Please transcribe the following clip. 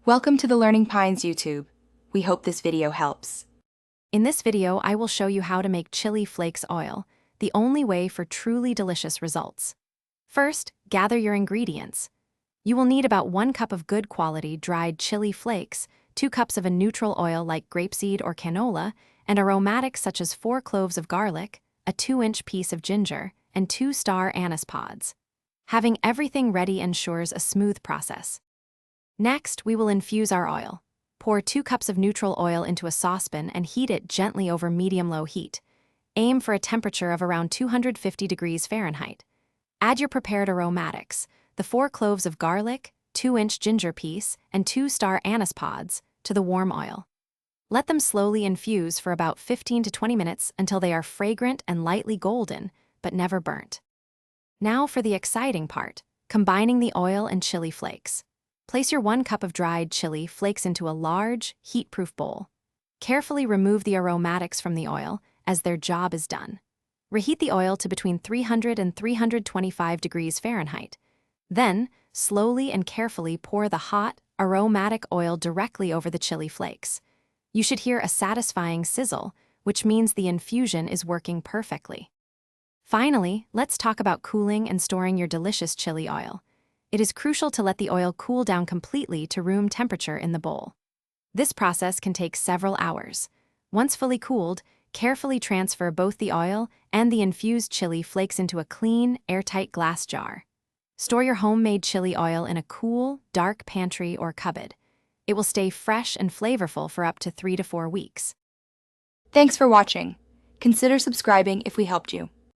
Welcome to the Learning Pines YouTube. We hope this video helps. In this video, I will show you how to make chili flakes oil, the only way for truly delicious results. First, gather your ingredients. You will need about 1 cup of good quality dried chili flakes, 2 cups of a neutral oil like grapeseed or canola, and aromatics such as 4 cloves of garlic, a 2-inch piece of ginger, and 2 star anise pods. Having everything ready ensures a smooth process. Next, we will infuse our oil. Pour 2 cups of neutral oil into a saucepan and heat it gently over medium-low heat. Aim for a temperature of around 250 degrees Fahrenheit. Add your prepared aromatics, the 4 cloves of garlic, 2-inch ginger piece, and 2 star anise pods, to the warm oil. Let them slowly infuse for about 15 to 20 minutes until they are fragrant and lightly golden, but never burnt. Now for the exciting part, combining the oil and chili flakes. Place your 1 cup of dried chili flakes into a large, heat-proof bowl. Carefully remove the aromatics from the oil, as their job is done. Reheat the oil to between 300 and 325 degrees Fahrenheit. Then, slowly and carefully pour the hot, aromatic oil directly over the chili flakes. You should hear a satisfying sizzle, which means the infusion is working perfectly. Finally, let's talk about cooling and storing your delicious chili oil. It is crucial to let the oil cool down completely to room temperature in the bowl. This process can take several hours. Once fully cooled, carefully transfer both the oil and the infused chili flakes into a clean, airtight glass jar. Store your homemade chili oil in a cool, dark pantry or cupboard. It will stay fresh and flavorful for up to 3 to 4 weeks. Thanks for watching. Consider subscribing if we helped you.